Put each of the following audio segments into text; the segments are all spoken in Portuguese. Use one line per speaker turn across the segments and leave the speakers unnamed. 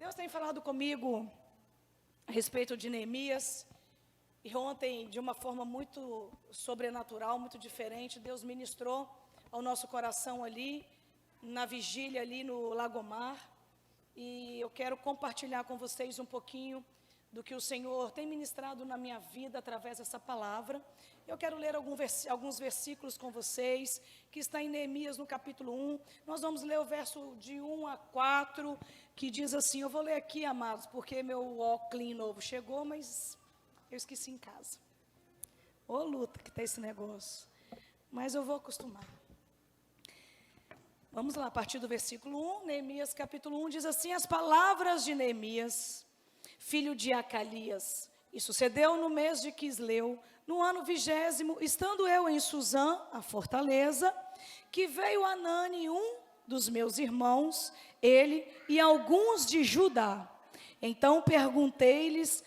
Deus tem falado comigo a respeito de Neemias, e ontem, de uma forma muito sobrenatural, muito diferente, Deus ministrou ao nosso coração ali, na vigília ali no Lagomar, e eu quero compartilhar com vocês um pouquinho do que o Senhor tem ministrado na minha vida através dessa palavra. Eu quero ler alguns versículos com vocês, que está em Neemias no capítulo 1. Nós vamos ler o verso de 1 a 4, que diz assim, eu vou ler aqui, amados, porque meu óculos novo chegou, mas eu esqueci em casa. Ô luta que está esse negócio, mas eu vou acostumar. Vamos lá, a partir do versículo 1, Neemias capítulo 1, diz assim, as palavras de Neemias, filho de Acalias, e sucedeu no mês de Quisleu, no ano 20º, estando eu em Suzã, a fortaleza, que veio Anani, um dos meus irmãos, ele e alguns de Judá. Então perguntei-lhes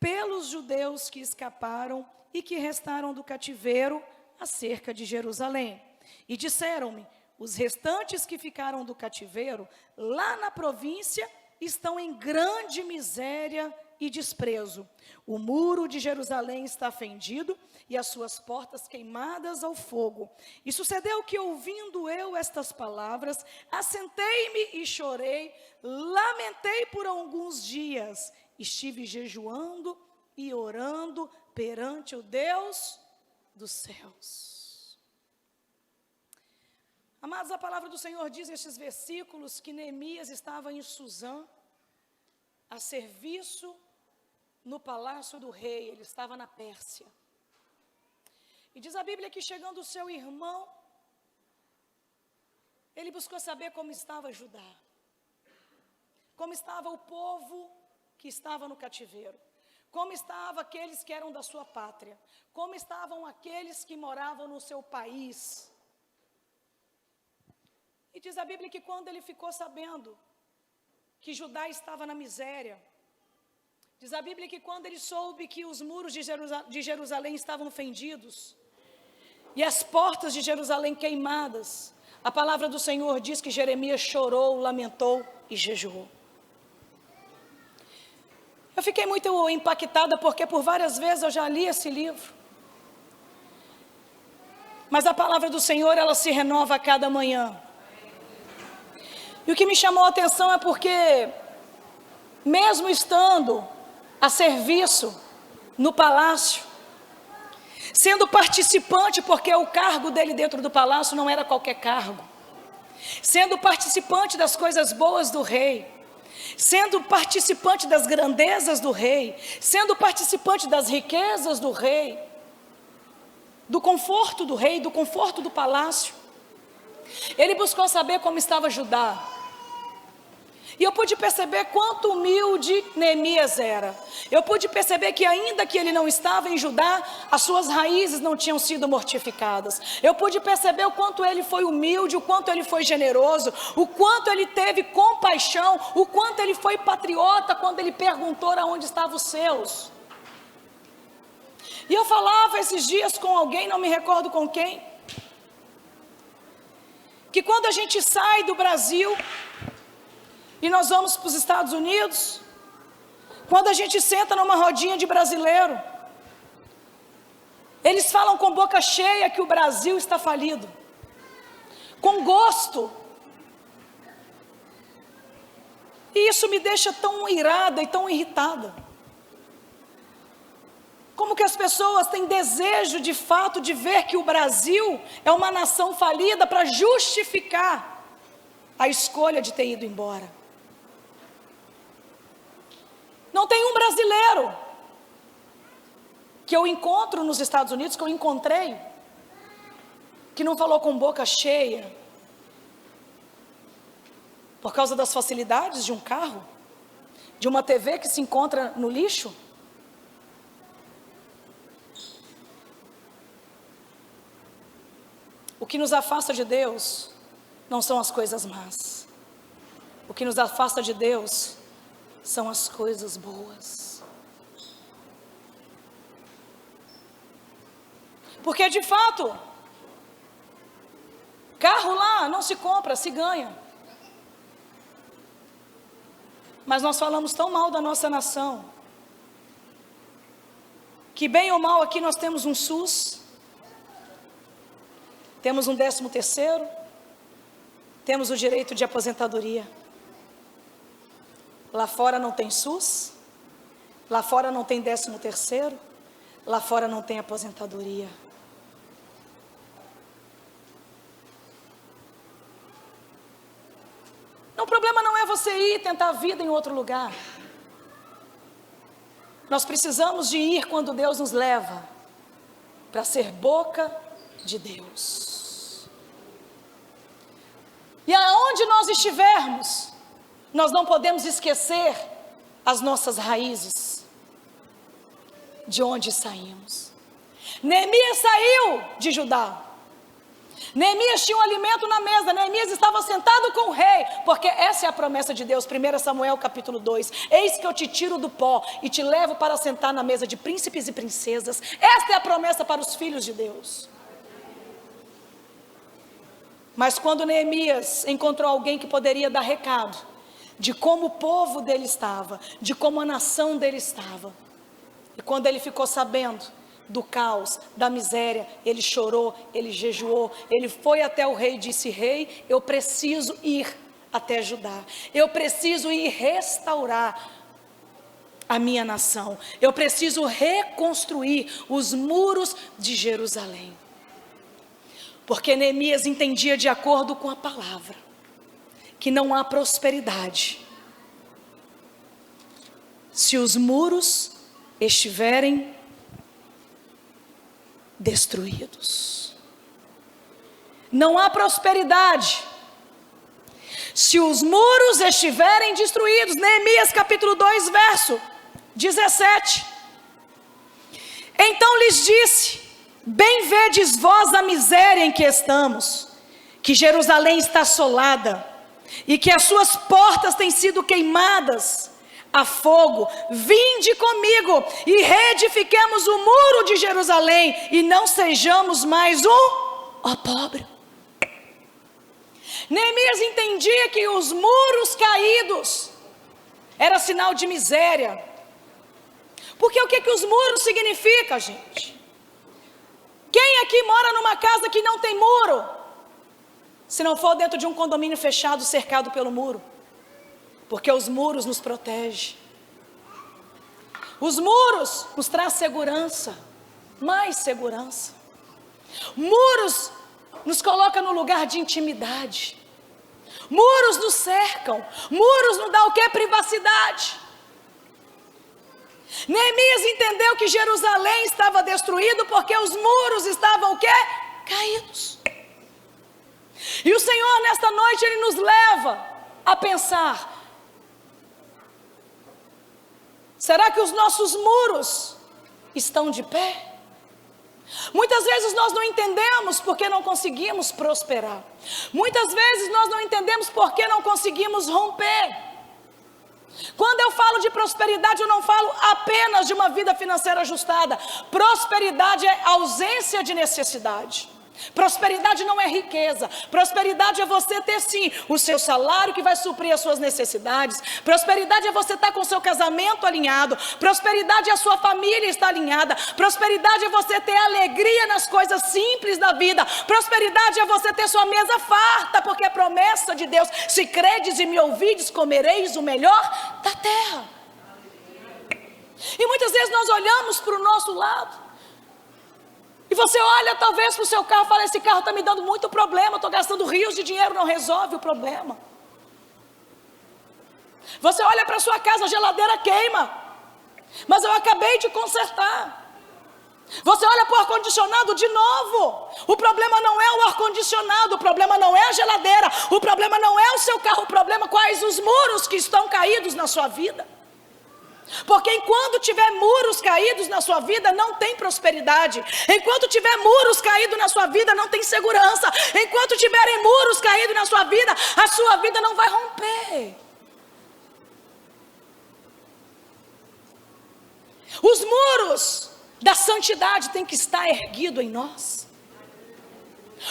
pelos judeus que escaparam e que restaram do cativeiro acerca de Jerusalém. E disseram-me, os restantes que ficaram do cativeiro, lá na província, estão em grande miséria e desprezo. O muro de Jerusalém está fendido e as suas portas queimadas ao fogo. E sucedeu que, ouvindo eu estas palavras, assentei-me e chorei, lamentei por alguns dias. Estive jejuando e orando perante o Deus dos céus. Amados, a palavra do Senhor diz nestes versículos que Neemias estava em Suzã, a serviço no palácio do rei, ele estava na Pérsia. E diz a Bíblia que chegando o seu irmão, ele buscou saber como estava Judá, como estava o povo que estava no cativeiro, como estavam aqueles que eram da sua pátria, como estavam aqueles que moravam no seu país. E diz a Bíblia que quando ele ficou sabendo que Judá estava na miséria, diz a Bíblia que quando ele soube que os muros de Jerusalém estavam fendidos, e as portas de Jerusalém queimadas, a palavra do Senhor diz que Jeremias chorou, lamentou e jejuou. Eu fiquei muito impactada porque por várias vezes eu já li esse livro. Mas a palavra do Senhor, ela se renova a cada manhã. E o que me chamou a atenção é porque, mesmo estando a serviço no palácio, sendo participante, porque o cargo dele dentro do palácio não era qualquer cargo, sendo participante das coisas boas do rei, sendo participante das grandezas do rei, sendo participante das riquezas do rei, do conforto do rei, do conforto do palácio, ele buscou saber como estava Judá. E eu pude perceber quanto humilde Neemias era. Eu pude perceber que ainda que ele não estava em Judá, as suas raízes não tinham sido mortificadas. Eu pude perceber o quanto ele foi humilde, o quanto ele foi generoso, o quanto ele teve compaixão, o quanto ele foi patriota quando ele perguntou aonde estavam os seus. E eu falava esses dias com alguém, não me recordo com quem, que quando a gente sai do Brasil e nós vamos para os Estados Unidos, quando a gente senta numa rodinha de brasileiro, eles falam com boca cheia que o Brasil está falido, com gosto. E isso me deixa tão irada e tão irritada. Como que as pessoas têm desejo de fato de ver que o Brasil é uma nação falida para justificar a escolha de ter ido embora. Não tem um brasileiro que eu encontro nos Estados Unidos, que eu encontrei, que não falou com boca cheia, por causa das facilidades de um carro, de uma TV que se encontra no lixo. O que nos afasta de Deus não são as coisas más. O que nos afasta de Deus são as coisas boas. Porque de fato, carro lá não se compra, se ganha. Mas nós falamos tão mal da nossa nação, que bem ou mal aqui nós temos um SUS, temos um 13º, temos o direito de aposentadoria. Lá fora não tem SUS, lá fora não tem 13º, lá fora não tem aposentadoria. O problema não é você ir tentar a vida em outro lugar. Nós precisamos de ir quando Deus nos leva, para ser boca de Deus. E aonde nós estivermos, nós não podemos esquecer as nossas raízes, de onde saímos. Neemias saiu de Judá. Neemias tinha um alimento na mesa, Neemias estava sentado com o rei, porque essa é a promessa de Deus, 1 Samuel capítulo 2, eis que eu te tiro do pó, e te levo para sentar na mesa de príncipes e princesas. Esta é a promessa para os filhos de Deus. Mas quando Neemias encontrou alguém que poderia dar recado, de como o povo dele estava, de como a nação dele estava, e quando ele ficou sabendo do caos, da miséria, ele chorou, ele jejuou, ele foi até o rei e disse: rei, eu preciso ir até Judá, eu preciso ir restaurar a minha nação, eu preciso reconstruir os muros de Jerusalém, porque Neemias entendia de acordo com a palavra, que não há prosperidade se os muros estiverem destruídos. Não há prosperidade se os muros estiverem destruídos. Neemias capítulo 2, verso 17. Então lhes disse: bem vedes vós a miséria em que estamos, que Jerusalém está assolada, e que as suas portas têm sido queimadas a fogo. Vinde comigo e reedifiquemos o muro de Jerusalém, e não sejamos mais um pobre. Neemias entendia que os muros caídos era sinal de miséria. Porque o que os muros significam, gente? Quem aqui mora numa casa que não tem muro? Se não for dentro de um condomínio fechado, cercado pelo muro. Porque os muros nos protegem. Os muros nos trazem segurança, mais segurança. Muros nos colocam no lugar de intimidade. Muros nos cercam. Muros nos dão o que? Privacidade. Neemias entendeu que Jerusalém estava destruído porque os muros estavam o que? Caídos. E o Senhor nesta noite Ele nos leva a pensar: será que os nossos muros estão de pé? Muitas vezes nós não entendemos porque não conseguimos prosperar. Muitas vezes nós não entendemos porque não conseguimos romper. Quando eu falo de prosperidade, eu não falo apenas de uma vida financeira ajustada. Prosperidade é ausência de necessidade. Prosperidade não é riqueza. Prosperidade é você ter sim o seu salário que vai suprir as suas necessidades. Prosperidade é você estar com o seu casamento alinhado. Prosperidade é a sua família estar alinhada. Prosperidade é você ter alegria nas coisas simples da vida. Prosperidade é você ter sua mesa farta, porque é promessa de Deus: se credes e me ouvides, comereis o melhor da terra. E muitas vezes nós olhamos para o nosso lado, e você olha talvez para o seu carro e fala: esse carro está me dando muito problema, estou gastando rios de dinheiro, não resolve o problema. Você olha para a sua casa, a geladeira queima, mas eu acabei de consertar. Você olha para o ar-condicionado de novo, o problema não é o ar-condicionado, o problema não é a geladeira, o problema não é o seu carro, o problema quais os muros que estão caídos na sua vida. Porque enquanto tiver muros caídos na sua vida, não tem prosperidade. Enquanto tiver muros caídos na sua vida, não tem segurança. Enquanto tiverem muros caídos na sua vida, a sua vida não vai romper. Os muros da santidade têm que estar erguidos em nós.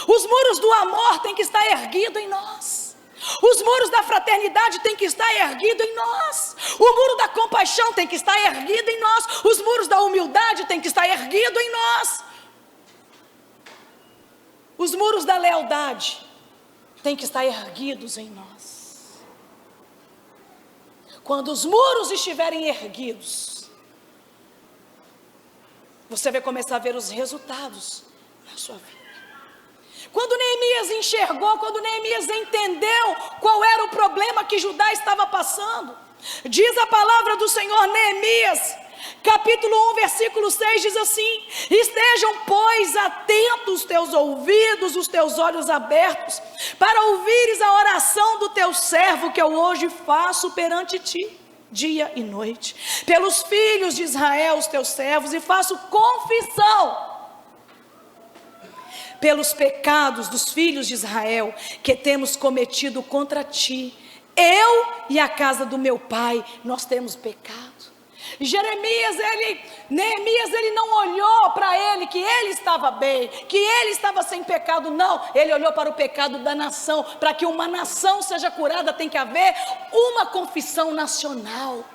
Os muros do amor têm que estar erguidos em nós. Os muros da fraternidade têm que estar erguidos em nós. O muro da compaixão tem que estar erguido em nós. Os muros da humildade têm que estar erguidos em nós. Os muros da lealdade têm que estar erguidos em nós. Quando os muros estiverem erguidos, você vai começar a ver os resultados na sua vida. Quando Neemias enxergou, quando Neemias entendeu qual era o problema que Judá estava passando, diz a palavra do Senhor, Neemias, capítulo 1, versículo 6, diz assim: estejam, pois, atentos os teus ouvidos, os teus olhos abertos, para ouvires a oração do teu servo, que eu hoje faço perante ti, dia e noite, pelos filhos de Israel, os teus servos, e faço confissão pelos pecados dos filhos de Israel, que temos cometido contra ti. Eu e a casa do meu pai, nós temos pecado. Neemias, ele não olhou para ele, que ele estava bem, que ele estava sem pecado, não. Ele olhou para o pecado da nação. Para que uma nação seja curada, tem que haver uma confissão nacional.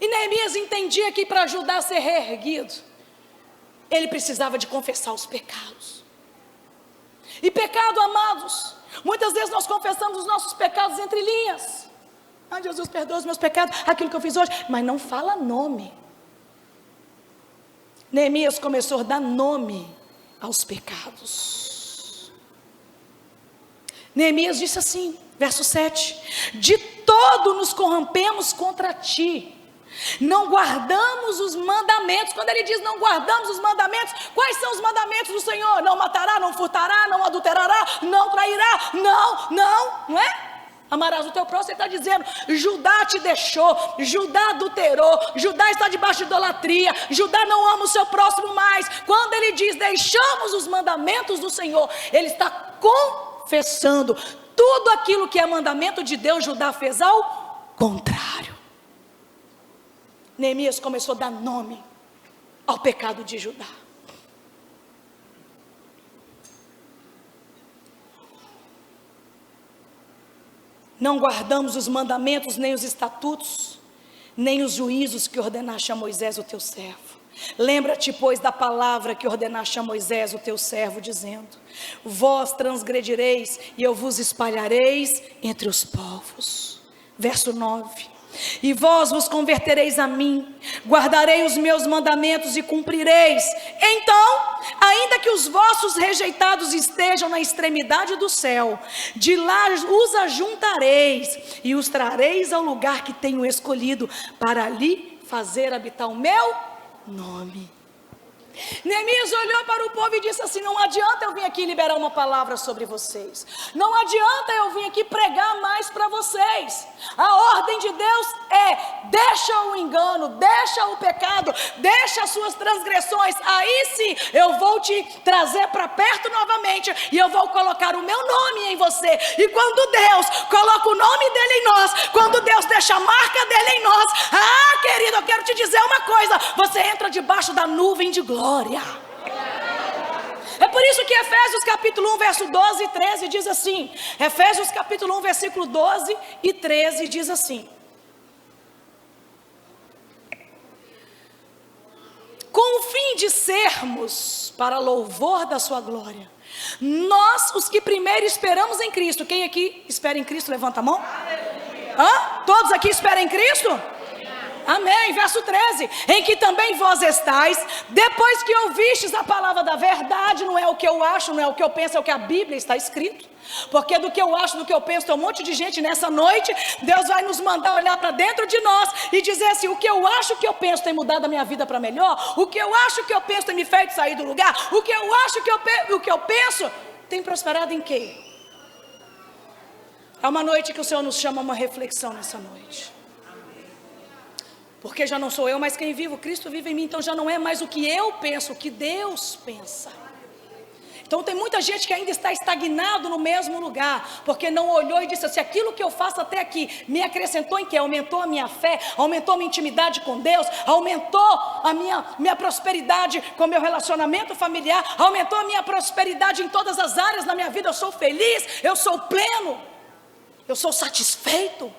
E Neemias entendia que para Judá a ser reerguido, ele precisava de confessar os pecados. E pecado, amados, muitas vezes nós confessamos os nossos pecados entre linhas. Ah, Jesus, perdoa os meus pecados, aquilo que eu fiz hoje, mas não fala nome. Neemias começou a dar nome aos pecados. Neemias disse assim, verso 7: de todo nos corrompemos contra ti, não guardamos os mandamentos. Quando ele diz não guardamos os mandamentos, quais são os mandamentos do Senhor? Não matará, não furtará, não adulterará, não trairá, não é? Amarás o teu próximo. Ele está dizendo, Judá te deixou, Judá adulterou, Judá está debaixo de idolatria, Judá não ama o seu próximo mais. Quando ele diz deixamos os mandamentos do Senhor, ele está confessando tudo aquilo que é mandamento de Deus. Judá fez ao contrário. Neemias começou a dar nome ao pecado de Judá. Não guardamos os mandamentos, nem os estatutos, nem os juízos que ordenaste a Moisés, o teu servo. Lembra-te, pois, da palavra que ordenaste a Moisés, o teu servo, dizendo: vós transgredireis e eu vos espalhareis entre os povos. Verso 9: e vós vos convertereis a mim, guardarei os meus mandamentos e cumprireis. Então, ainda que os vossos rejeitados estejam na extremidade do céu, de lá os ajuntareis e os trareis ao lugar que tenho escolhido, para ali fazer habitar o meu nome. Neemias olhou para o povo e disse assim: não adianta eu vir aqui liberar uma palavra sobre vocês, não adianta eu vir aqui pregar mais para vocês. A ordem de Deus é: deixa o engano, deixa o pecado, deixa as suas transgressões, aí sim eu vou te trazer para perto novamente, e eu vou colocar o meu nome em você. E quando Deus coloca o nome dele em nós, quando Deus deixa a marca dele em nós, ah, querido, eu quero te dizer uma coisa: você entra debaixo da nuvem de glória. É por isso que Efésios capítulo 1, verso 12 e 13 diz assim. Efésios capítulo 1, versículo 12 e 13 diz assim: com o fim de sermos para louvor da sua glória, nós, os que primeiro esperamos em Cristo. Quem aqui espera em Cristo, levanta a mão. Todos aqui esperam em Cristo? Amém, verso 13, em que também vós estáis, depois que ouvistes a palavra da verdade. Não é o que eu acho, não é o que eu penso, é o que a Bíblia está escrito. Porque do que eu acho, do que eu penso, tem um monte de gente nessa noite. Deus vai nos mandar olhar para dentro de nós e dizer assim: o que eu acho que eu penso tem mudado a minha vida para melhor, o que eu acho que eu penso tem me feito sair do lugar, o que eu acho que o que eu penso tem prosperado em quê? É uma noite que o Senhor nos chama a uma reflexão nessa noite. Porque já não sou eu, mas quem vive, Cristo vive em mim. Então já não é mais o que eu penso, o que Deus pensa. Então tem muita gente que ainda está estagnado no mesmo lugar, porque não olhou e disse assim: aquilo que eu faço até aqui me acrescentou em quê? Aumentou a minha fé, aumentou a minha intimidade com Deus, aumentou a minha prosperidade com meu relacionamento familiar, aumentou a minha prosperidade em todas as áreas da minha vida. Eu sou feliz, eu sou pleno, eu sou satisfeito.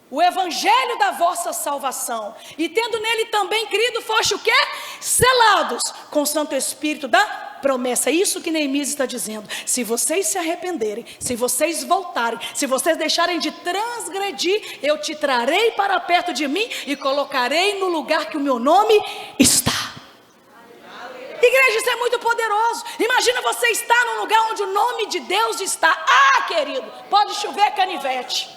O evangelho da vossa salvação, e tendo nele também crido, foste o quê? Selados com o Santo Espírito da promessa. Isso que Neemias está dizendo: se vocês se arrependerem, se vocês voltarem, se vocês deixarem de transgredir, eu te trarei para perto de mim e colocarei no lugar que o meu nome está. Igreja, isso é muito poderoso. Imagina você estar num lugar onde o nome de Deus está. Ah, querido, pode chover canivete,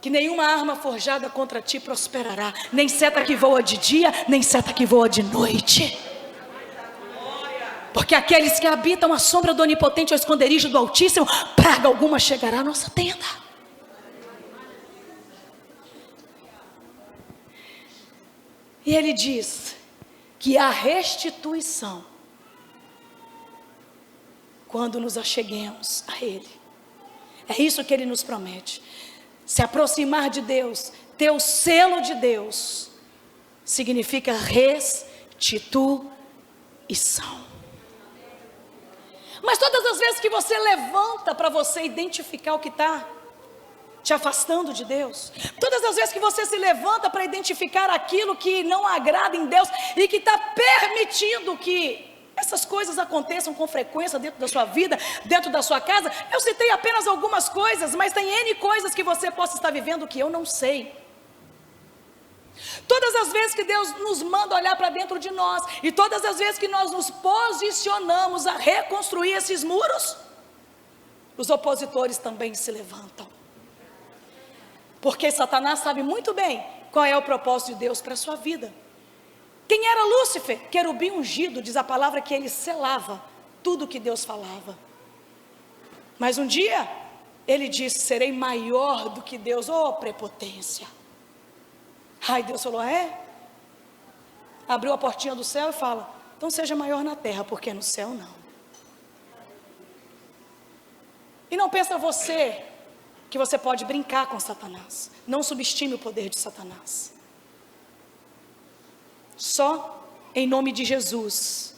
que nenhuma arma forjada contra ti prosperará, nem seta que voa de dia, nem seta que voa de noite. Porque aqueles que habitam a sombra do Onipotente, ao esconderijo do Altíssimo, praga alguma chegará à nossa tenda. E ele diz que há restituição quando nos acheguemos a ele. É isso que ele nos promete. Se aproximar de Deus, ter o selo de Deus, significa restituição. Mas todas as vezes que você levanta para você identificar o que está te afastando de Deus, todas as vezes que você se levanta para identificar aquilo que não agrada em Deus e que está permitindo que essas coisas aconteçam com frequência dentro da sua vida, dentro da sua casa. Eu citei apenas algumas coisas, mas tem N coisas que você possa estar vivendo que eu não sei. Todas as vezes que Deus nos manda olhar para dentro de nós, e todas as vezes que nós nos posicionamos a reconstruir esses muros, os opositores também se levantam. Porque Satanás sabe muito bem qual é o propósito de Deus para a sua vida. Quem era Lúcifer? Querubim ungido, diz a palavra que ele selava tudo que Deus falava. Mas um dia, ele disse: serei maior do que Deus. Oh, prepotência. Ai, Deus falou: é? Abriu a portinha do céu e fala: então seja maior na terra, porque no céu não. E não pensa você que você pode brincar com Satanás. Não subestime o poder de Satanás. Só em nome de Jesus,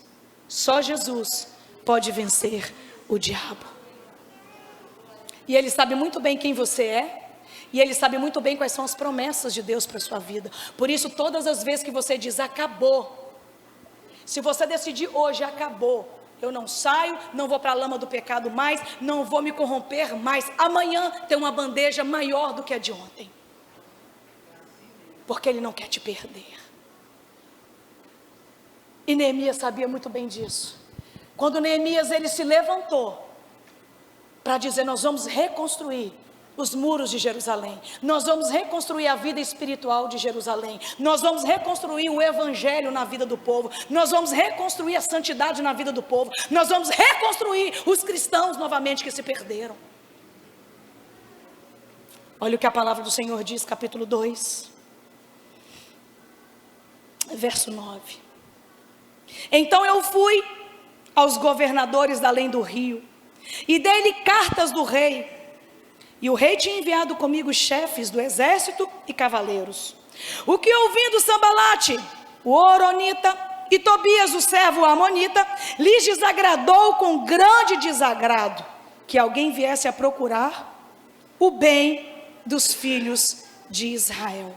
só Jesus pode vencer o diabo. E ele sabe muito bem quem você é, e ele sabe muito bem quais são as promessas de Deus para a sua vida. Por isso, todas as vezes que você diz acabou, se você decidir hoje acabou, eu não saio, não vou para a lama do pecado mais, não vou me corromper mais, amanhã tem uma bandeja maior do que a de ontem, porque ele não quer te perder. E Neemias sabia muito bem disso. Quando Neemias ele se levantou para dizer: nós vamos reconstruir os muros de Jerusalém, nós vamos reconstruir a vida espiritual de Jerusalém, nós vamos reconstruir o evangelho na vida do povo, nós vamos reconstruir a santidade na vida do povo, nós vamos reconstruir os cristãos novamente que se perderam. Olha o que a palavra do Senhor diz, capítulo 2, verso 9. Então eu fui aos governadores da além do rio, e dei-lhe cartas do rei, e o rei tinha enviado comigo chefes do exército e cavaleiros. O que ouvindo Sambalate, o Horonita, e Tobias, o servo amonita, lhes desagradou com grande desagrado, que alguém viesse a procurar o bem dos filhos de Israel.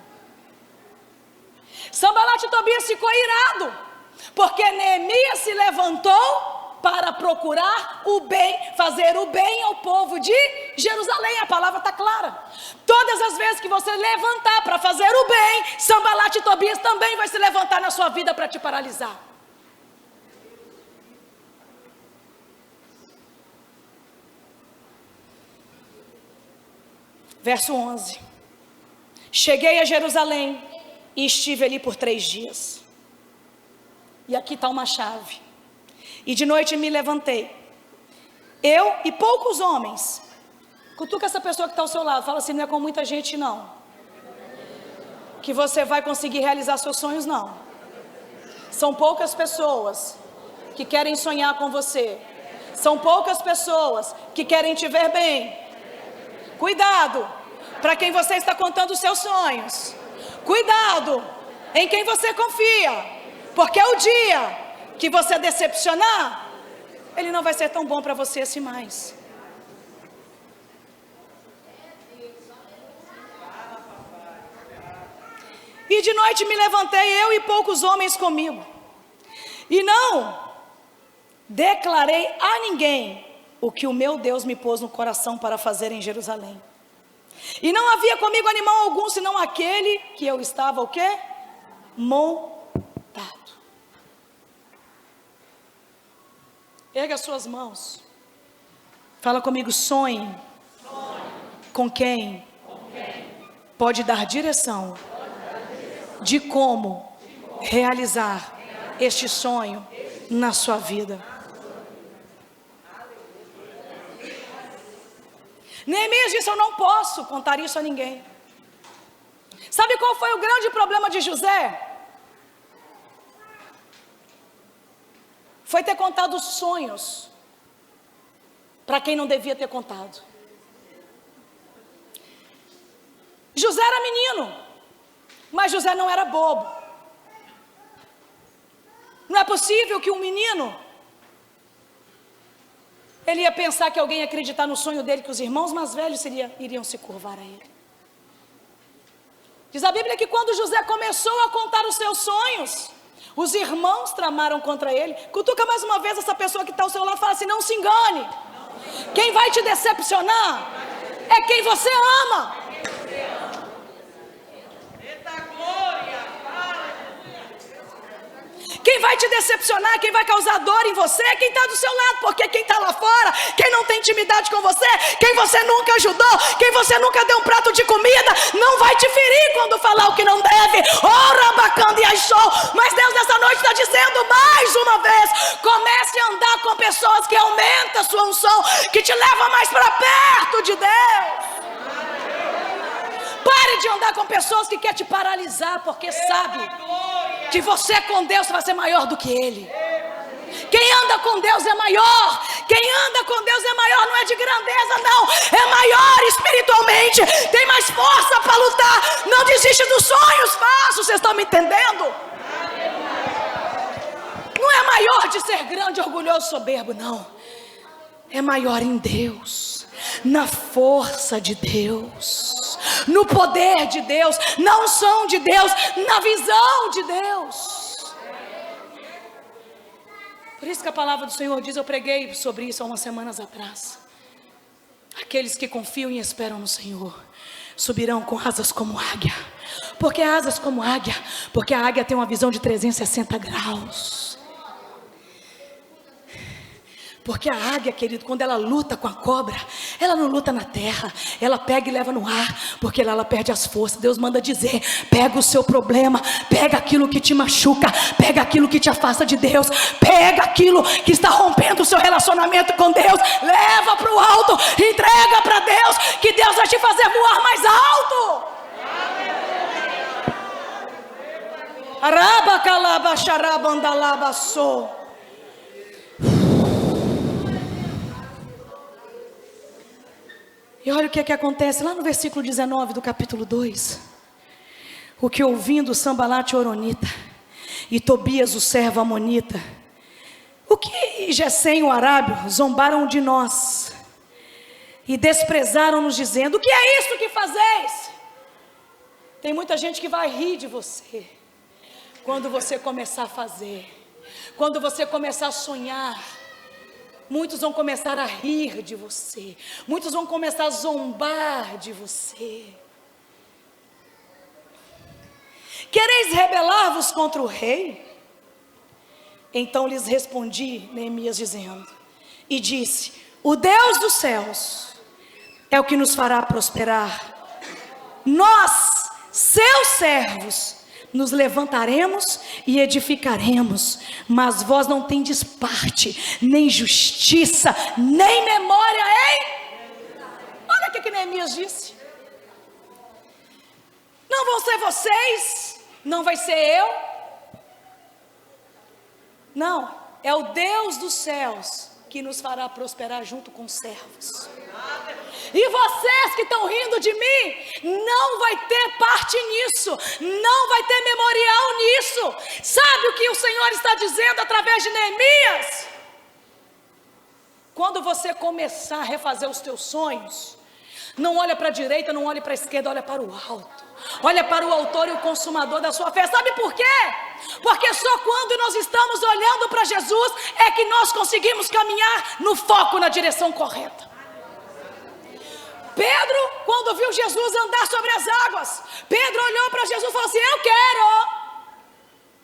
Sambalate e Tobias ficou irado, porque Neemias se levantou para procurar o bem, fazer o bem ao povo de Jerusalém. A palavra está clara. Todas as vezes que você levantar para fazer o bem, Sambalate e Tobias também vai se levantar na sua vida para te paralisar. Verso 11. Cheguei a Jerusalém e estive ali por 3 dias. E aqui está uma chave. E de noite me levantei, eu e poucos homens. Cutuca essa pessoa que está ao seu lado, fala assim: não é com muita gente não. que você vai conseguir realizar seus sonhos, não. São poucas pessoas que querem sonhar com você. São poucas pessoas que querem te ver bem. Cuidado para quem você está contando os seus sonhos. Cuidado em quem você confia, porque o dia que você decepcionar, ele não vai ser tão bom para você assim mais. E de noite me levantei, eu e poucos homens comigo, e não declarei a ninguém o que o meu Deus me pôs no coração para fazer em Jerusalém. E não havia comigo animal algum, senão aquele que eu estava, o quê? Montado. Erga as suas mãos. Fala comigo, sonhe. Com quem? Pode dar direção de como realizar este sonho na sua vida. Neemias disse: eu não posso contar isso a ninguém. Sabe qual foi o grande problema de José? Foi ter contado sonhos para quem não devia ter contado. José era menino, mas José não era bobo. Não é possível que um menino, ele ia pensar que alguém ia acreditar no sonho dele, que os irmãos mais velhos iriam se curvar a ele. Diz a Bíblia que quando José começou a contar os seus sonhos, os irmãos tramaram contra ele. Cutuca mais uma vez essa pessoa que está ao seu lado e fala assim: não se engane. Quem vai te decepcionar é quem você ama. Quem vai te decepcionar, quem vai causar dor em você é quem está do seu lado, porque quem está lá fora, quem não tem intimidade com você, quem você nunca ajudou, quem você nunca deu um prato de comida, não vai te ferir quando falar o que não deve. Ora, bacana e achou. Mas Deus nessa noite está dizendo mais uma vez: comece a andar com pessoas que aumentam a sua unção, que te levam mais para perto de Deus. Pare de andar com pessoas que querem te paralisar, porque sabe que você com Deus vai ser maior do que ele. Quem anda com Deus é maior. Quem anda com Deus é maior, não é de grandeza não, é maior espiritualmente, tem mais força para lutar. Não desiste dos sonhos falsos, vocês estão me entendendo? Não é maior de ser grande, orgulhoso, soberbo, não. É maior em Deus, na força de Deus, no poder de Deus, na unção de Deus, na visão de Deus. Por isso que a palavra do Senhor diz, eu preguei sobre isso há umas semanas atrás: aqueles que confiam e esperam no Senhor subirão com asas como águia. Por que asas como águia? Porque a águia tem uma visão de 360 graus. Porque a águia, querido, quando ela luta com a cobra, ela não luta na terra, ela pega e leva no ar, porque ela perde as forças. Deus manda dizer: pega o seu problema, pega aquilo que te machuca, pega aquilo que te afasta de Deus, pega aquilo que está rompendo o seu relacionamento com Deus, leva para o alto, entrega para Deus, que Deus vai te fazer voar mais alto. Arabacalabacharabandalabaçou. E olha o que acontece lá no versículo 19 do capítulo 2. O que ouvindo Sambalate Horonita e Tobias o servo amonita, o que Gesem o arábio zombaram de nós e desprezaram-nos dizendo: o que é isso que fazeis? Tem muita gente que vai rir de você quando você começar a fazer, quando você começar a sonhar. Muitos vão começar a rir de você, muitos vão começar a zombar de você. Quereis rebelar-vos contra o rei? Então lhes respondi, Neemias dizendo, e disse: o Deus dos céus é o que nos fará prosperar. Nós, seus servos, nos levantaremos e edificaremos, mas vós não tendes parte, nem justiça, nem memória, hein? Olha o que Neemias disse. Não Não vão ser vocês, não vai ser eu. Não, é o Deus dos céus que nos fará prosperar junto com os servos. E vocês que estão rindo de mim, não vai ter parte nisso, não vai ter memorial nisso. Sabe o que o Senhor está dizendo através de Neemias? Quando você começar a refazer os teus sonhos, não olha para a direita, não olha para a esquerda, olha para o alto. Olha para o autor e o consumador da sua fé. Sabe por quê? Porque só quando nós estamos olhando para Jesus é que nós conseguimos caminhar no foco, na direção correta. Pedro, quando viu Jesus andar sobre as águas, Pedro olhou para Jesus e falou assim: eu quero.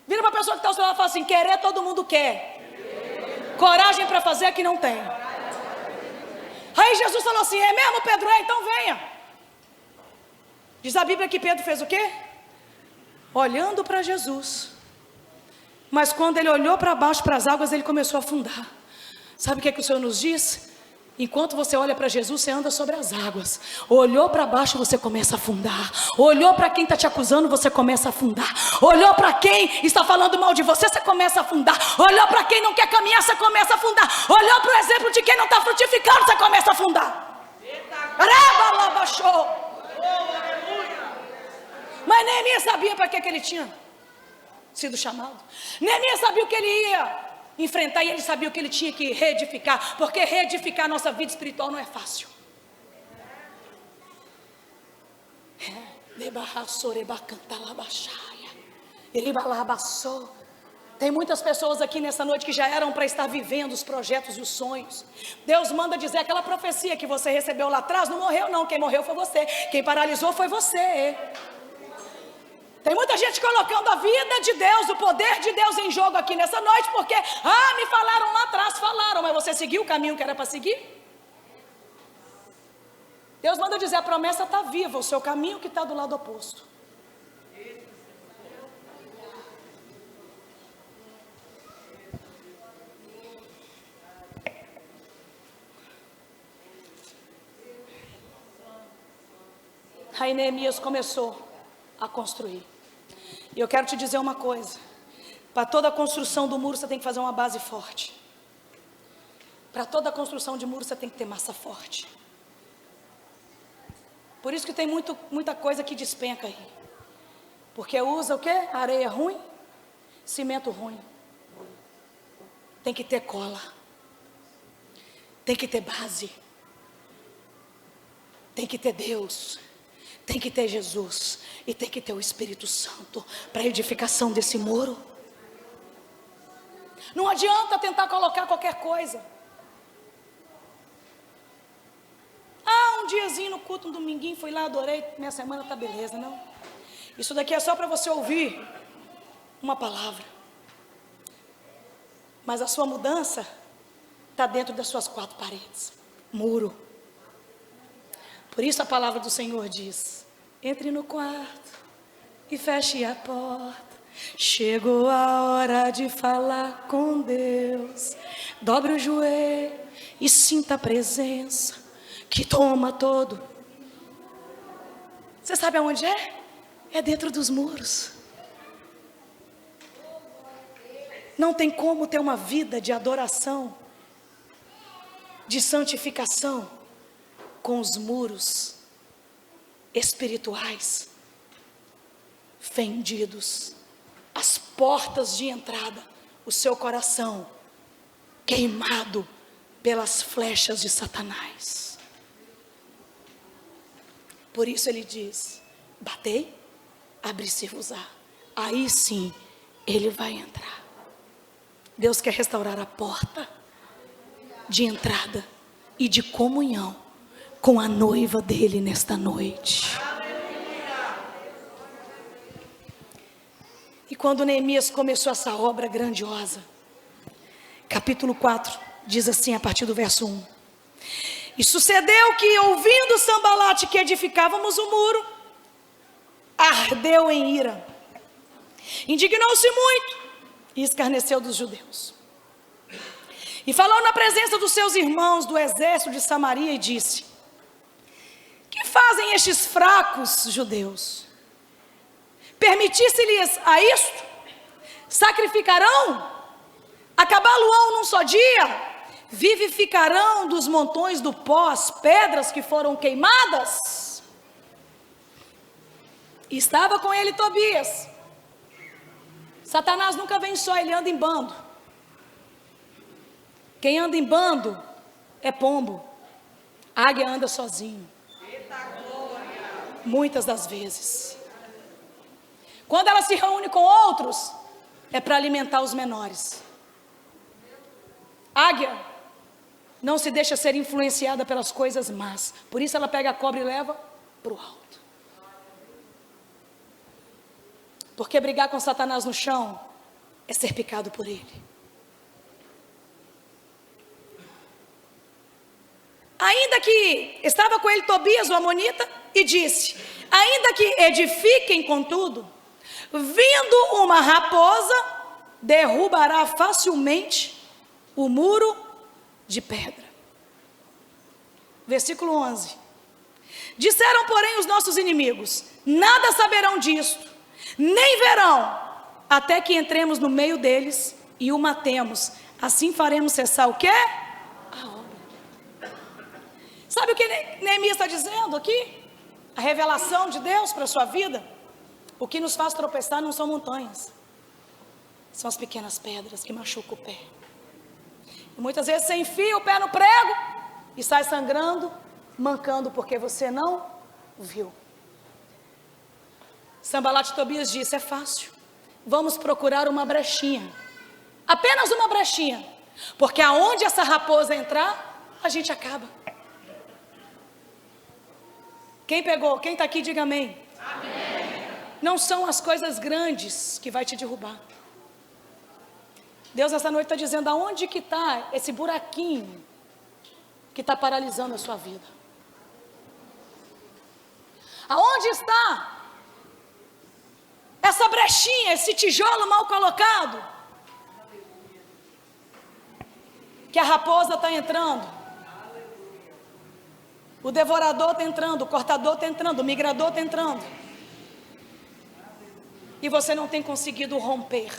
Vira para a pessoa que está ao seu lado e fala assim: querer todo mundo quer, coragem para fazer que não tem. Aí Jesus falou assim: é mesmo, Pedro? É, então venha. Diz a Bíblia que Pedro fez o quê? Olhando para Jesus. Mas quando ele olhou para baixo, para as águas, ele começou a afundar. Sabe o que é que o Senhor nos diz? Enquanto você olha para Jesus, você anda sobre as águas. Olhou para baixo, você começa a afundar. Olhou para quem está te acusando, você começa a afundar. Olhou para quem está falando mal de você, você começa a afundar. Olhou para quem não quer caminhar, você começa a afundar. Olhou para o exemplo de quem não está frutificando, você começa a afundar. Mas Neemias sabia para que ele tinha sido chamado. Neemias sabia o que ele ia enfrentar, e ele sabia o que ele tinha que reedificar, porque reedificar a nossa vida espiritual não é fácil. Tem muitas pessoas aqui nessa noite que já eram para estar vivendo os projetos e os sonhos. Deus manda dizer: aquela profecia que você recebeu lá atrás não morreu não, quem morreu foi você, quem paralisou foi você. Tem muita gente colocando a vida de Deus, o poder de Deus em jogo aqui nessa noite, porque, me falaram lá atrás, falaram, mas você seguiu o caminho que era para seguir? Deus manda dizer: a promessa está viva, o seu caminho que está do lado oposto. Aí Neemias começou a construir. E eu quero te dizer uma coisa: para toda a construção do muro você tem que fazer uma base forte. Para toda a construção de muro você tem que ter massa forte. Por isso que tem muita coisa que despenca aí. Porque usa o quê? Areia ruim, cimento ruim. Tem que ter cola. Tem que ter base. Tem que ter Deus. Tem que ter Jesus e tem que ter o Espírito Santo para a edificação desse muro. Não adianta tentar colocar qualquer coisa. Um diazinho no culto, um dominguinho, fui lá, adorei, minha semana está beleza, não? Isso daqui é só para você ouvir uma palavra. Mas a sua mudança está dentro das suas quatro paredes. Muro. Por isso a palavra do Senhor diz: entre no quarto e feche a porta. Chegou a hora de falar com Deus. Dobre o joelho e sinta a presença que toma todo. Você sabe aonde é? É dentro dos muros. Não tem como ter uma vida de adoração, de santificação, com os muros espirituais fendidos, as portas de entrada, o seu coração queimado pelas flechas de Satanás. Por isso ele diz: batei, abri-se-vos-á. Aí sim ele vai entrar. Deus quer restaurar a porta de entrada e de comunhão com a noiva dele nesta noite. E quando Neemias começou essa obra grandiosa, capítulo 4 diz assim, a partir do verso 1: e sucedeu que, ouvindo Sambalate que edificávamos o muro, ardeu em ira, indignou-se muito e escarneceu dos judeus. E falou na presença dos seus irmãos do exército de Samaria e disse: que fazem estes fracos judeus? permitisse-lhes a isto, sacrificarão, acabá-lo-ão num só dia, vivificarão dos montões do pó as pedras que foram queimadas. E estava com ele Tobias. Satanás nunca vem só, ele anda em bando. Quem anda em bando é pombo. A águia anda sozinho. Muitas das vezes. Quando ela se reúne com outros, é para alimentar os menores. Águia não se deixa ser influenciada pelas coisas más. Por isso ela pega a cobra e leva para o alto. Porque brigar com Satanás no chão é ser picado por ele. Ainda que estava com ele Tobias, o amonita, e disse: ainda que edifiquem, contudo, vindo uma raposa, derrubará facilmente o muro de pedra. Versículo 11. Disseram, porém, os nossos inimigos: nada saberão disto, nem verão, até que entremos no meio deles e o matemos. Assim faremos cessar o quê? A obra. Sabe o que Neemias está dizendo aqui? A revelação de Deus para a sua vida. O que nos faz tropeçar não são montanhas, são as pequenas pedras que machucam o pé. E muitas vezes você enfia o pé no prego e sai sangrando, mancando, porque você não viu. Sambalat Tobias disse: é fácil, vamos procurar uma brechinha, apenas uma brechinha, porque aonde essa raposa entrar, a gente acaba. Quem pegou? Quem está aqui, diga amém. Amém. Não são as coisas grandes que vai te derrubar. Deus essa noite está dizendo: aonde que está esse buraquinho que está paralisando a sua vida? Aonde está essa brechinha, esse tijolo mal colocado, que a raposa está entrando, o devorador está entrando, o cortador está entrando, o migrador está entrando, e você não tem conseguido romper.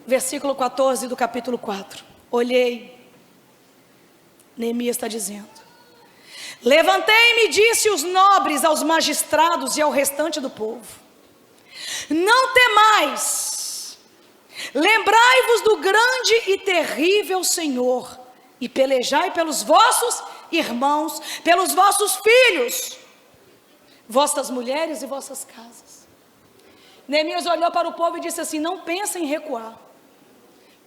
Versículo 14 do capítulo 4. Olhei, Neemias está dizendo: levantei-me e disse os nobres, aos magistrados e ao restante do povo: não temais, lembrai-vos do grande e terrível Senhor, e pelejai pelos vossos irmãos, pelos vossos filhos, vossas mulheres e vossas casas. Neemias olhou para o povo e disse assim: não pensem em recuar.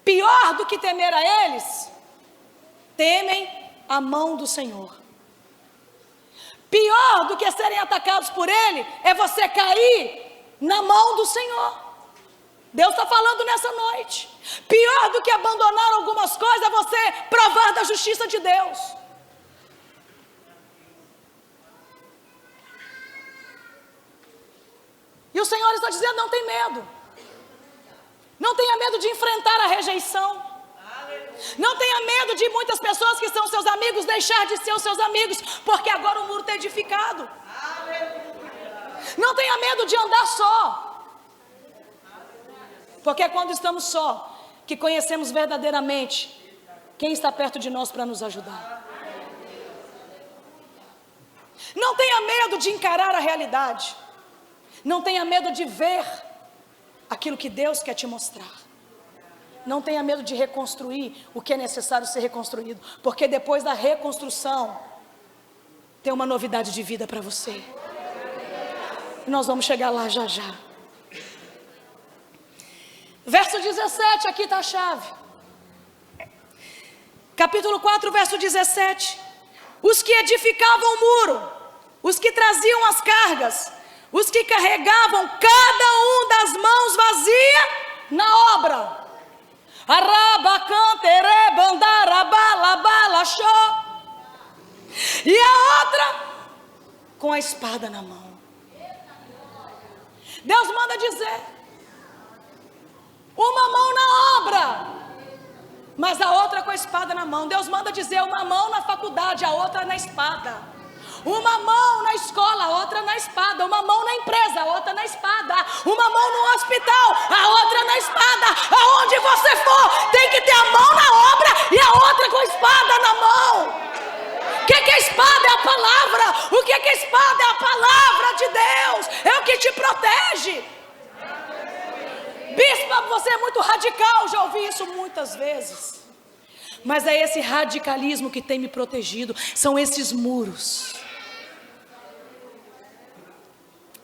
Pior do que temer a eles, temem a mão do Senhor. Pior do que serem atacados por ele, é você cair na mão do Senhor. Deus está falando nessa noite. Pior do que abandonar algumas coisas, é você provar da justiça de Deus. E o Senhor está dizendo: não tem medo. Não tenha medo de enfrentar a rejeição. Não tenha medo de muitas pessoas que são seus amigos deixar de ser os seus amigos, porque agora o muro está edificado. Não tenha medo de andar só, porque é quando estamos só que conhecemos verdadeiramente quem está perto de nós para nos ajudar. Não tenha medo de encarar a realidade. Não tenha medo de ver aquilo que Deus quer te mostrar. Não tenha medo de reconstruir o que é necessário ser reconstruído, porque depois da reconstrução tem uma novidade de vida para você. E nós vamos chegar lá já já. Verso 17, aqui está a chave. Capítulo 4, verso 17. Os que edificavam o muro, os que traziam as cargas, os que carregavam cada um das mãos vazia na obra. E a outra com a espada na mão. Deus manda dizer: uma mão na obra, mas a outra com a espada na mão. Deus manda dizer: uma mão na faculdade, a outra na espada. Uma mão na escola, outra na espada. Uma mão na empresa, outra na espada. Uma mão no hospital, a outra na espada. Aonde você for, tem que ter a mão na obra e a outra com a espada na mão. O que é espada? É a palavra. O que é espada? É a palavra de Deus. É o que te protege. Bispa, você é muito radical. Já ouvi isso muitas vezes. Mas é esse radicalismo que tem me protegido. São esses muros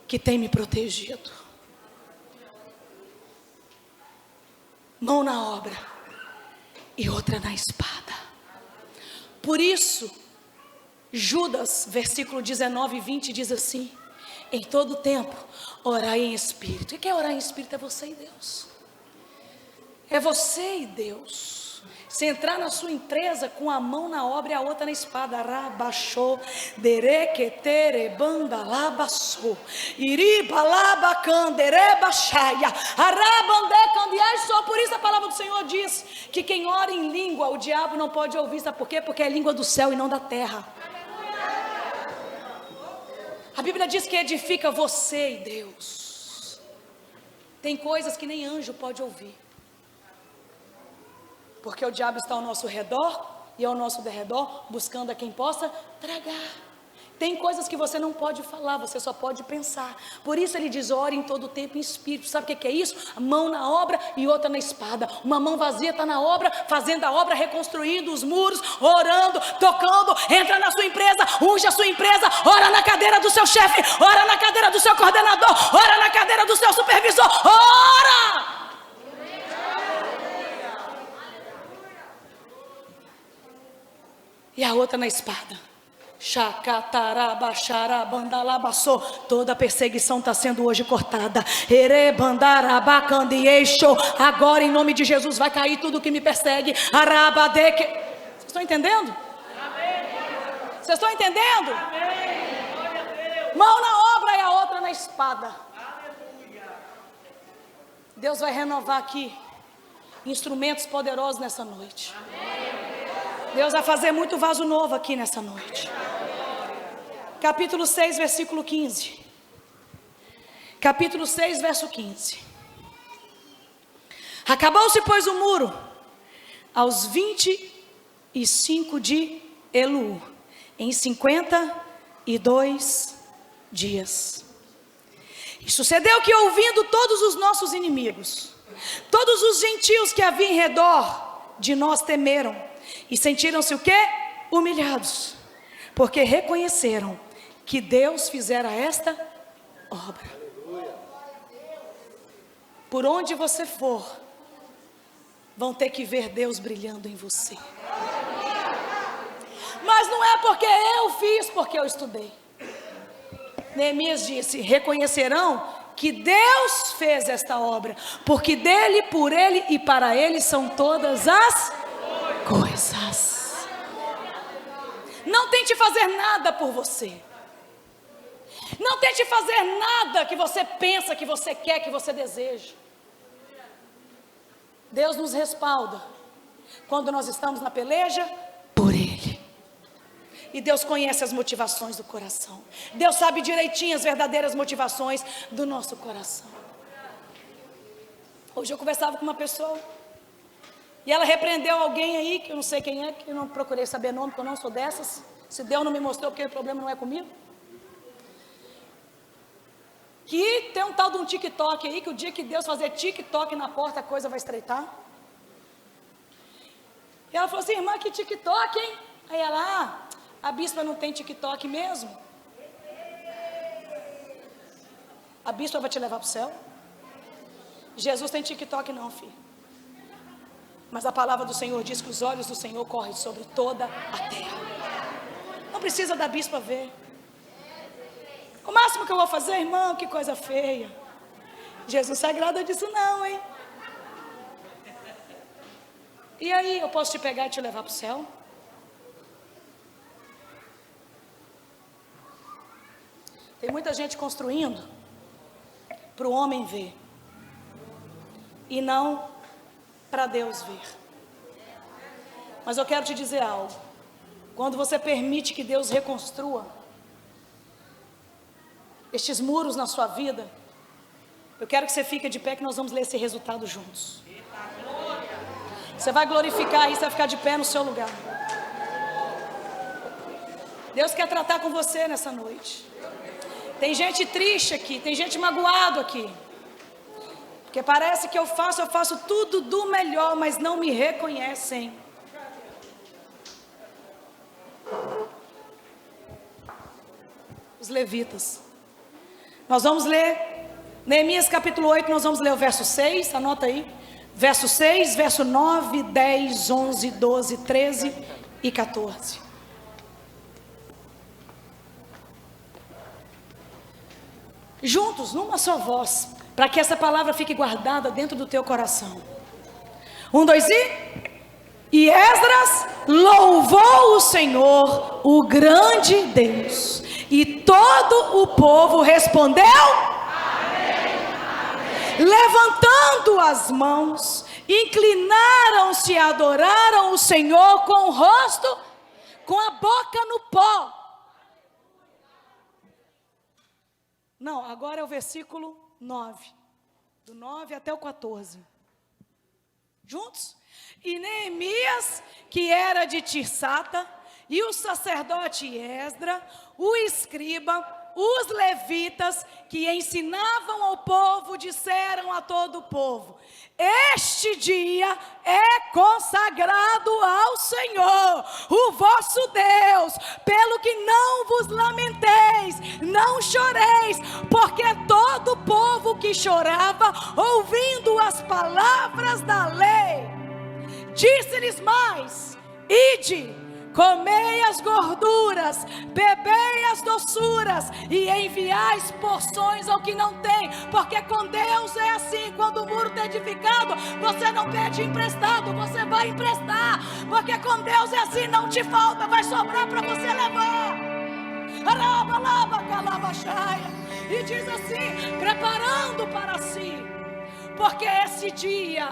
que tem me protegido. Mão na obra e outra na espada. Por isso, Judas, versículo 19 e 20 diz assim: em todo tempo, orai em espírito. O que é orar em espírito? É você e Deus. É você e Deus. Se entrar na sua empresa com a mão na obra e a outra na espada, rabaxou, derequetere, bandalabaçou, iribalabacandere,baxaia, arabandecandiai. Só por isso a palavra do Senhor diz que quem ora em língua, o diabo não pode ouvir. Sabe por quê? Porque é língua do céu e não da terra. A Bíblia diz que edifica você e Deus. Tem coisas que nem anjo pode ouvir. Porque o diabo está ao nosso redor e ao nosso derredor, buscando a quem possa tragar. Tem coisas que você não pode falar, você só pode pensar. Por isso ele diz: ore em todo tempo em espírito. Sabe o que é isso? A mão na obra e outra na espada. Uma mão vazia está na obra, fazendo a obra, reconstruindo os muros, orando, tocando. Entra na sua empresa, unge a sua empresa, ora na cadeira do seu chefe, ora na cadeira do seu coordenador, ora na cadeira do seu supervisor, ora! E a outra na espada. Toda a perseguição está sendo hoje cortada. Agora em nome de Jesus vai cair tudo que me persegue. Vocês estão entendendo? Vocês estão entendendo? Mão na obra e a outra na espada. Deus vai renovar aqui instrumentos poderosos nessa noite. Deus vai fazer muito vaso novo aqui nessa noite. Capítulo 6, versículo 15. Capítulo 6, verso 15. Acabou-se, pois, o muro aos 25 de Elul, em 52 dias. E sucedeu que, ouvindo todos os nossos inimigos, todos os gentios que havia em redor de nós temeram, e sentiram-se o quê? Humilhados, porque reconheceram que Deus fizera esta obra. Por onde você for, vão ter que ver Deus brilhando em você. Mas não é porque eu fiz, porque eu estudei. Neemias disse: reconhecerão que Deus fez esta obra, porque dele, por ele e para ele são todas as coisas. Não tente fazer nada por você. Não tente fazer nada que você pensa, que você quer, que você deseja. Deus nos respalda quando nós estamos na peleja por Ele. E Deus conhece as motivações do coração. Deus sabe direitinho as verdadeiras motivações do nosso coração. Hoje eu conversava com uma pessoa e ela repreendeu alguém aí, que eu não sei quem é, que eu não procurei saber nome, porque eu não sou dessas. Se Deus não me mostrou, porque o problema não é comigo. Que tem um tal de um TikTok aí, que o dia que Deus fazer TikTok na porta, a coisa vai estreitar. E ela falou assim: irmã, que TikTok, hein? Aí ela: a bispa não tem TikTok mesmo? A bispa vai te levar para o céu? Jesus tem TikTok não, filho. Mas a palavra do Senhor diz que os olhos do Senhor correm sobre toda a terra. Não precisa da bispa ver. O máximo que eu vou fazer, irmão, que coisa feia. Jesus se agrada disso não, hein? E aí, eu posso te pegar e te levar para o céu? Tem muita gente construindo para o homem ver e não para Deus ver. Mas eu quero te dizer algo: quando você permite que Deus reconstrua, estes muros na sua vida, eu quero que você fique de pé, que nós vamos ler esse resultado juntos. Você vai glorificar aí, você vai ficar de pé no seu lugar. Deus quer tratar com você nessa noite. Tem gente triste aqui, tem gente magoado aqui, porque parece que eu faço tudo do melhor, mas não me reconhecem. Os levitas. Nós vamos ler Neemias capítulo 8, nós vamos ler o verso 6, anota aí. Verso 6, verso 9, 10, 11, 12, 13 e 14. Juntos, numa só voz, para que essa palavra fique guardada dentro do teu coração. 1, 2 e Esdras louvou o Senhor, o grande Deus, e todo o povo respondeu: amém, amém. Levantando as mãos, inclinaram-se e adoraram o Senhor com o rosto, com a boca no pó. Não, agora é o versículo 9, do 9 até o 14. Juntos? E Neemias, que era de Tirsata, e o sacerdote Esdra, o escriba, os levitas que ensinavam ao povo, disseram a todo o povo: este dia é consagrado ao Senhor, o vosso Deus, pelo que não vos lamenteis, não choreis, porque todo o povo que chorava, ouvindo as palavras da lei. Disse-lhes mais: ide, comei as gorduras, bebei as doçuras, e enviais porções ao que não tem, porque com Deus é assim: quando o muro está edificado, você não pede emprestado, você vai emprestar, porque com Deus é assim, não te falta, vai sobrar para você levar. E diz assim, preparando para si, porque esse dia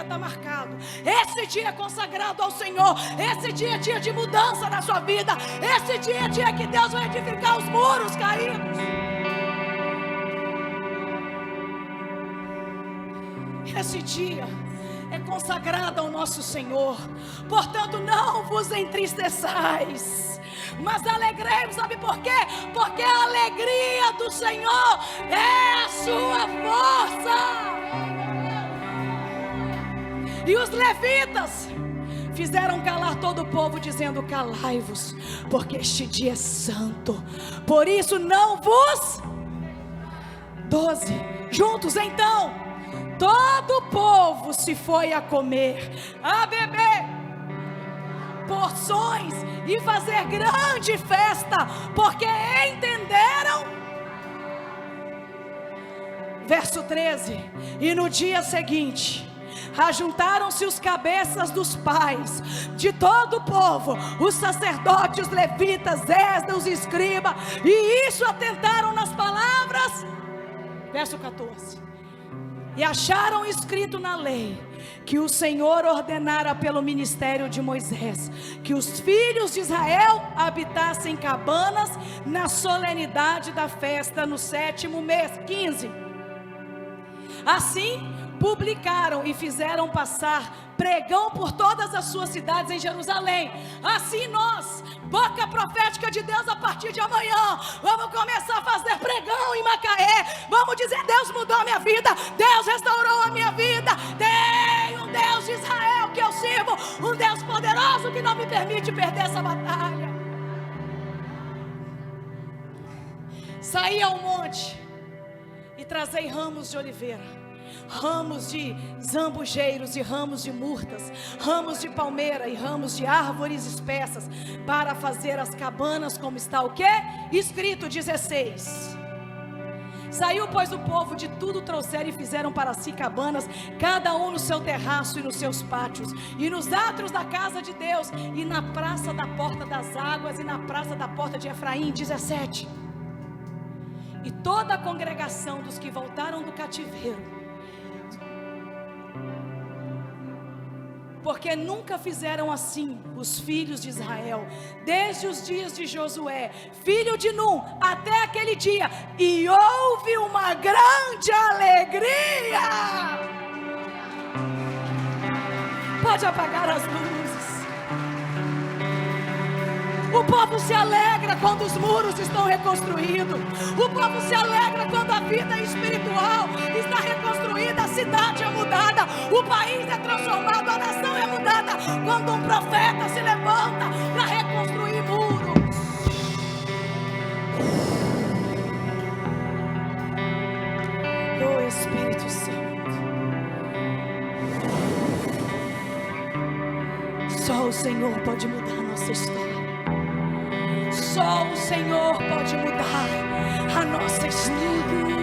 está marcado, esse dia é consagrado ao Senhor, esse dia é dia de mudança na sua vida, esse dia é dia que Deus vai edificar os muros caídos. Esse dia é consagrado ao nosso Senhor, portanto não vos entristeçais, mas alegrei-vos. Sabe por quê? Porque a alegria do Senhor é a sua força. E os levitas fizeram calar todo o povo, dizendo: calai-vos, porque este dia é santo, por isso não vos. 12, juntos então, todo o povo se foi a comer, a beber porções e fazer grande festa, porque entenderam. Verso 13: e no dia seguinte ajuntaram-se os cabeças dos pais de todo o povo, os sacerdotes, os levitas, Esdras, os escribas, e isso atentaram nas palavras. Verso 14: e acharam escrito na lei que o Senhor ordenara pelo ministério de Moisés, que os filhos de Israel habitassem cabanas na solenidade da festa no 7º mês. 15: assim publicaram e fizeram passar pregão por todas as suas cidades em Jerusalém. Assim nós, boca profética de Deus, a partir de amanhã vamos começar a fazer pregão em Macaé. Vamos dizer: Deus mudou a minha vida, Deus restaurou a minha vida, tem um Deus de Israel que eu sirvo, um Deus poderoso que não me permite perder essa batalha. Saí ao monte e trazei ramos de oliveira, ramos de zambujeiros e ramos de murtas, ramos de palmeira e ramos de árvores espessas, para fazer as cabanas, como está o quê? Escrito. 16: saiu, pois, o povo de tudo trouxeram e fizeram para si cabanas, cada um no seu terraço e nos seus pátios, e nos átrios da casa de Deus, e na praça da porta das águas, e na praça da porta de Efraim. 17: e toda a congregação dos que voltaram do cativeiro porque nunca fizeram assim os filhos de Israel, desde os dias de Josué, filho de Num, até aquele dia, e houve uma grande alegria. Pode apagar as luzes. O povo se alegra quando os muros estão reconstruídos. O povo se alegra quando a vida espiritual está reconstruída. A cidade é mudada. O país é transformado. A nação é mudada. Quando um profeta se levanta para reconstruir muros. Oh Espírito Santo. Só o Senhor pode mudar a nossa história. Só o Senhor pode mudar a nossa história.